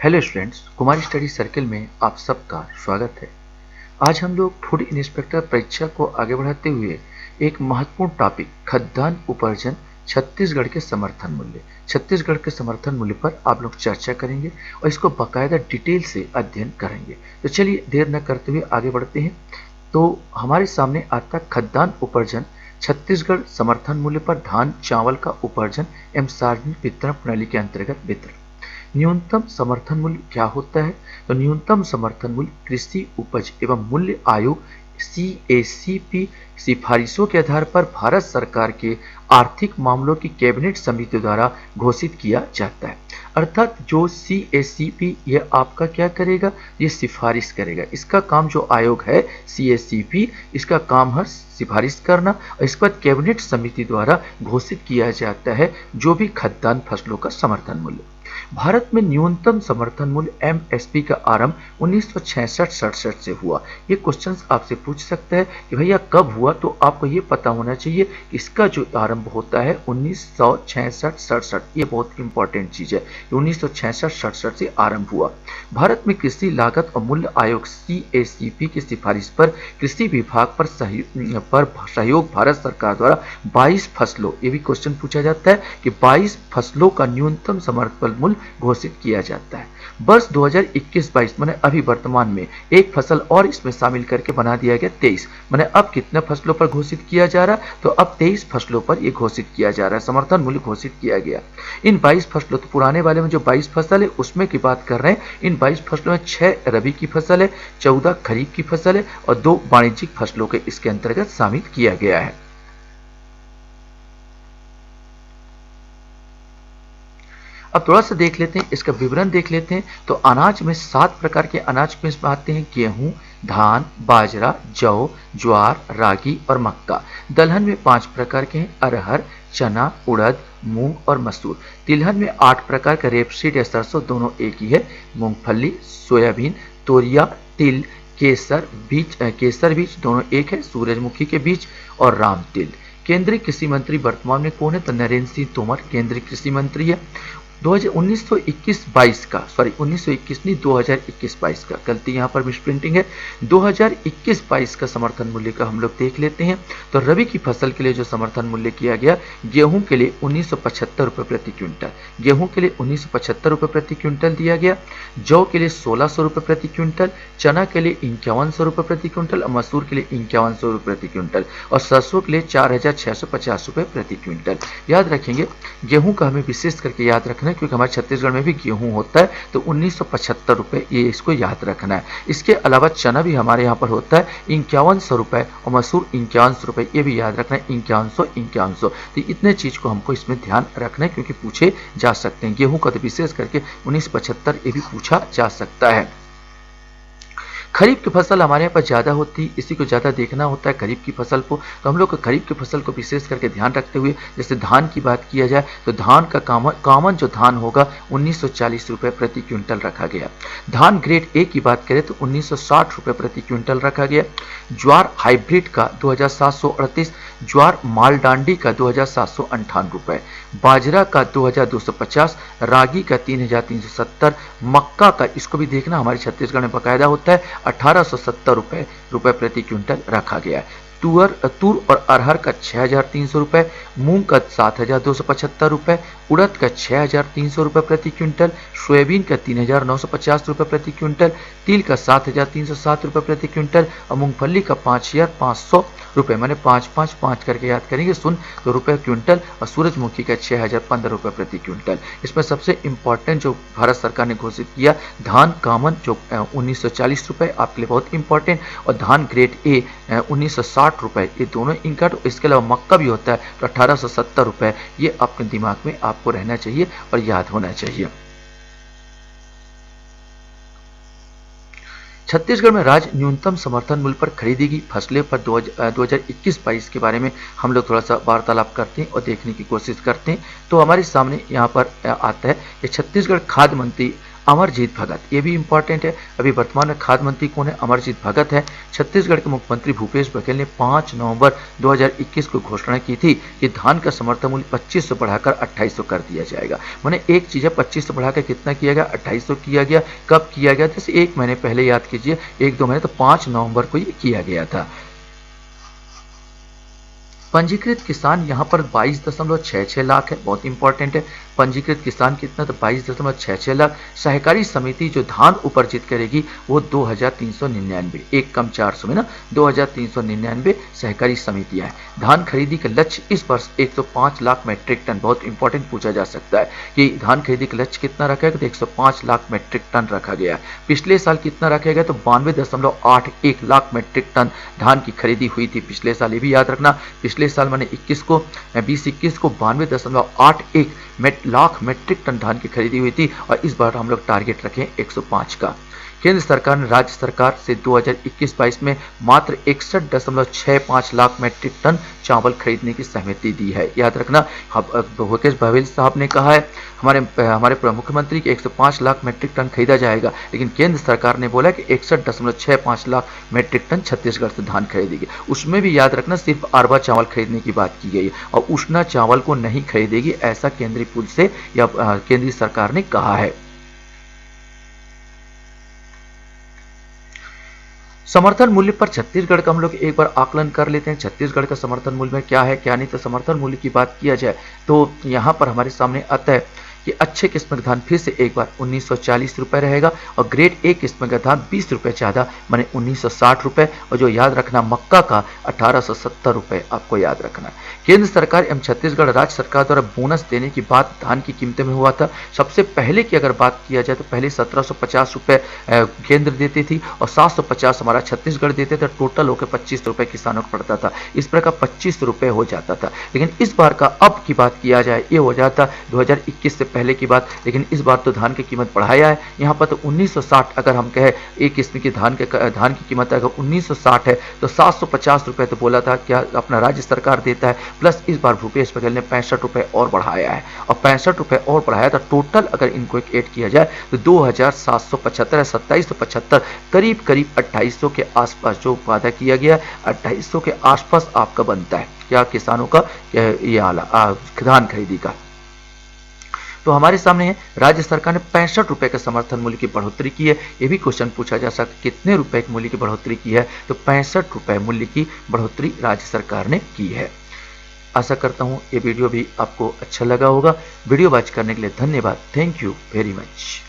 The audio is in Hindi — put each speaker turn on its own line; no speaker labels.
Hello students, Kumar study circle में आप सबका स्वागत है। आज हम लोग फूड इंस्पेक्टर परीक्षा को आगे बढ़ाते हुए एक महत्वपूर्ण टॉपिक खाद्यान्न उपार्जन छत्तीसगढ़ के समर्थन मूल्य पर आप लोग चर्चा करेंगे और इसको बाकायदा डिटेल से अध्ययन करेंगे। तो चलिए देर न करते हुए आगे बढ़ते हैं। तो हमारे सामने आता खाद्यान्न उपार्जन छत्तीसगढ़ समर्थन मूल्य पर धान चावल का उपार्जन एवं सार्वजनिक वितरण प्रणाली के अंतर्गत वितरण। न्यूनतम समर्थन मूल्य क्या होता है? तो न्यूनतम समर्थन मूल्य कृषि उपज एवं मूल्य आयोग CACP सिफारिशों के आधार पर भारत सरकार के आर्थिक मामलों की कैबिनेट समिति द्वारा घोषित किया जाता है। अर्थात जो CACP यह आपका क्या करेगा? ये सिफारिश करेगा। इसका काम जो आयोग है CACP, इसका काम है सिफारिश करना और इसके बाद कैबिनेट समिति द्वारा घोषित किया जाता है जो भी खाद्यान्न फसलों का समर्थन मूल्य। भारत में न्यूनतम समर्थन मूल्य MSP का आरंभ 1966-67 से हुआ। ये क्वेश्चंस आपसे पूछ सकता है कि भैया कब हुआ, तो आपको ये पता होना चाहिए कि इसका जो आरंभ होता है 1966-67। ये बहुत इंपॉर्टेंट चीज है। 1966-67 से आरंभ हुआ। भारत में कृषि लागत और मूल्य आयोग CACP की सिफारिश पर कृषि विभाग पर सहयोग भारत सरकार द्वारा 22 फसलों, ये भी क्वेश्चन पूछा जाता है कि 22 फसलों का न्यूनतम समर्थन मूल्य घोषित किया जाता है। वर्ष 2021-22 मैंने अभी वर्तमान में एक फसल और इसमें शामिल करके बना दिया गया 23। मैंने अब कितने फसलों पर घोषित किया जा रहा है? तो अब 23 फसलों पर यह घोषित किया जा रहा है, समर्थन मूल्य घोषित किया गया। इन 22 फसलों, तो पुराने वाले में जो 22 फसल है उसमें की बात कर रहे हैं। इन 22 फसलों में 6 रबी की फसल है, 14 खरीफ की फसल है और 2 वाणिज्यिक फसलों के इसके अंतर्गत शामिल किया गया है। अब थोड़ा सा देख लेते हैं, इसका विवरण देख लेते हैं। तो अनाज में 7 प्रकार के अनाज में आते हैं: गेहूं, धान, बाजरा, जौ, ज्वार, रागी और मक्का। दलहन में 5 प्रकार के हैं: अरहर, चना, उड़द, मूंग और मसूर। तिलहन में 8 प्रकार का रेपसीड या सरसों, दोनों एक ही है: मूंगफली, सोयाबीन, तोरिया, तिल, केसर बीज दोनों एक है: सूरजमुखी के बीज और राम तिल। केंद्रीय कृषि मंत्री वर्तमान में कौन है? तो नरेंद्र सिंह तोमर केंद्रीय कृषि मंत्री है। 1921-22 का, सॉरी 1921 नहीं, 2021-22 का, गलती यहाँ पर मिसप्रिंटिंग है। 2021-22 का समर्थन मूल्य का हम लोग देख लेते हैं। तो रबी की फसल के लिए जो समर्थन मूल्य किया गया, गेहूं के लिए 1975 रुपये प्रति क्विंटल, गेहूं के लिए 1975 रुपये प्रति क्विंटल दिया गया। जौ के लिए 1600 रुपये प्रति क्विंटल, चना के लिए 5100 रुपये प्रति क्विंटल और मसूर के लिए 5100 रुपये प्रति क्विंटल और सरसों के लिए 4650 रुपये प्रति क्विंटल। याद रखेंगे, गेहूं का हमें विशेष करके याद रखना है क्योंकि हमारे छत्तीसगढ़ में भी गेहूं होता है। तो 1975 रुपये, ये इसको याद रखना है। इसके अलावा चना भी हमारे यहाँ पर होता है 5100 रुपये और मसूर 5100 रुपये, ये भी याद रखना है, 5100। तो इतने चीज को हमको इसमें ध्यान रखना है क्योंकि पूछे जा सकते हैं। गेहूं का तो विशेष करके 1975 ये भी पूछा जा सकता है। खरीफ की फसल हमारे यहाँ पर ज़्यादा होती है, इसी को ज़्यादा देखना होता है खरीफ की फसल को। तो हम लोग को खरीफ की फसल को विशेष करके ध्यान रखते हुए, जैसे धान की बात किया जाए तो धान का कॉमन जो धान होगा 1940 रुपये प्रति क्विंटल रखा गया। धान ग्रेड A की बात करें तो 1960 रुपये प्रति क्विंटल रखा गया। ज्वार हाइब्रिड का 2738, ज्वार मालडांडी का 2758 रुपये, बाजरा का 2250, रागी का 3370, मक्का का, इसको भी देखना हमारे छत्तीसगढ़ में बाकायदा होता है, 1870 रुपये प्रति क्विंटल रखा गया है। तुर और अरहर का 6300 रुपये, मूंग का 7275 रुपये, उड़द का 6300 रुपये प्रति क्विंटल, सोयाबीन का 3950 रुपये प्रति क्विंटल, तिल का 7307 रुपये प्रति क्विंटल और मूंगफली का 5500 रुपये, मैंने 5 करके याद करेंगे सुन, तो रुपये क्विंटल और सूरजमुखी का 6015 रुपये प्रति क्विंटल। इसमें सबसे इंपॉर्टेंट जो भारत सरकार ने घोषित किया, धान कॉमन जो 1940 रुपये आपके लिए बहुत इंपॉर्टेंट, और धान ग्रेड A 1960 रुपये, ये दोनों इनका। इसके अलावा मक्का भी होता है तो 1870 रुपये, ये अपने दिमाग में आपको रहना चाहिए और याद होना चाहिए। छत्तीसगढ़ में राज्य न्यूनतम समर्थन मूल्य पर खरीदी गई फसलें पर 2021-22 के बारे में हम लोग थोड़ा सा वार्तालाप करते हैं और देखने की कोशिश करते हैं। तो हमारे सामने यहाँ पर आता है कि छत्तीसगढ़ खाद्य मंत्री अमरजीत भगत, ये भी इंपॉर्टेंट है। अभी वर्तमान में खाद्य मंत्री कौन है? अमरजीत भगत है। छत्तीसगढ़ के मुख्यमंत्री भूपेश बघेल ने 5 नवंबर 2021 को घोषणा की थी कि धान का समर्थन मूल्य 2500 बढ़ाकर 2800 कर दिया जाएगा। मैंने एक चीज है, 2500 बढ़ाकर कितना किया गया? 2800 किया गया। कब किया गया? जैसे 1 महीने पहले, याद कीजिए 1-2 महीने, तो 5 नवंबर को ये किया गया था। पंजीकृत किसान यहाँ पर 22.66 लाख है, बहुत इंपॉर्टेंट है। पंजीकृत किसान कितना? तो 22.66 लाख। सहकारी समिति जो धान उपार्जित करेगी वो 2399, एक कम 400 में ना, 2399 सहकारी समितियां हैं। धान खरीदी का लक्ष्य इस वर्ष 105 लाख मेट्रिक टन, बहुत इंपॉर्टेंट पूछा जा सकता है कि धान खरीदी का लक्ष्य कितना रखा गया? तो 105 लाख मेट्रिक टन रखा गया। पिछले साल कितना रखा गया? तो 92.81 लाख मेट्रिक टन धान की खरीदी हुई थी पिछले साल, ये भी याद रखना। पिछले साल मैंने 2021 को 92.81 लाख मेट्रिक टन धान की खरीदी हुई थी, और इस बार हम लोग टारगेट रखें 105 का। केंद्र सरकार ने राज्य सरकार से 2021-22 में मात्र 61.65 लाख मेट्रिक टन चावल खरीदने की सहमति दी है। याद रखना, भूपेश बघेल साहब ने कहा है हमारे मुख्यमंत्री के 105 लाख मेट्रिक टन खरीदा जाएगा, लेकिन केंद्र सरकार ने बोला कि 61.65 लाख मेट्रिक टन छत्तीसगढ़ से धान खरीदेगी। उसमें भी याद रखना सिर्फ अरबा चावल खरीदने की बात की गई है, और उष्णा चावल को नहीं खरीदेगी, ऐसा केंद्रीय पुल से या केंद्रीय सरकार ने कहा है। समर्थन मूल्य पर छत्तीसगढ़ का हम लोग एक बार आकलन कर लेते हैं। छत्तीसगढ़ का समर्थन मूल्य में क्या है क्या नहीं। तो समर्थन मूल्य की बात किया जाए तो यहाँ पर हमारे सामने आता है कि अच्छे किस्म का धान फिर से एक बार 1940 रुपये रहेगा, और ग्रेड ए किस्म का धान 20 रुपये ज़्यादा, माने 1960 रुपये, और जो याद रखना मक्का का 1870 रुपये आपको याद रखना है। केंद्र सरकार एवं छत्तीसगढ़ राज्य सरकार द्वारा बोनस देने की बात धान की कीमतों में हुआ था। सबसे पहले की अगर बात किया जाए तो पहले 1750 रुपये केंद्र देती थी और 750 हमारा छत्तीसगढ़ देते थे, टोटल होकर 25 रुपये किसानों को पड़ता था। इस प्रकार 25 रुपये हो जाता था। लेकिन इस बार का अब की बात किया जाए, ये हो जाता 2021 से पहले की बात, लेकिन इस बार तो धान की कीमत बढ़ाया है। यहाँ पर तो 1960 अगर हम कहें एक किस्म की धान की कीमत अगर 1960 है तो 750 रुपये तो बोला था क्या अपना राज्य सरकार देता है, प्लस इस बार भूपेश बघेल ने 65 रुपये और बढ़ाया है, और 65 रुपये और बढ़ाया था। टोटल अगर इनको एक ऐड किया जाए तो 2775 2775 करीब 2800 के आसपास जो वादा किया गया 2800 के आसपास आपका बनता है क्या किसानों का ये धान खरीदी का। तो हमारे सामने है राज्य सरकार ने 65 रुपये का समर्थन मूल्य की बढ़ोतरी की है। ये भी क्वेश्चन पूछा जा सकता है कितने रुपए के मूल्य की बढ़ोतरी की है, तो 65 रुपये मूल्य की बढ़ोतरी राज्य सरकार ने की है। आशा करता हूँ ये वीडियो भी आपको अच्छा लगा होगा। वीडियो वॉच करने के लिए धन्यवाद। Thank you very much.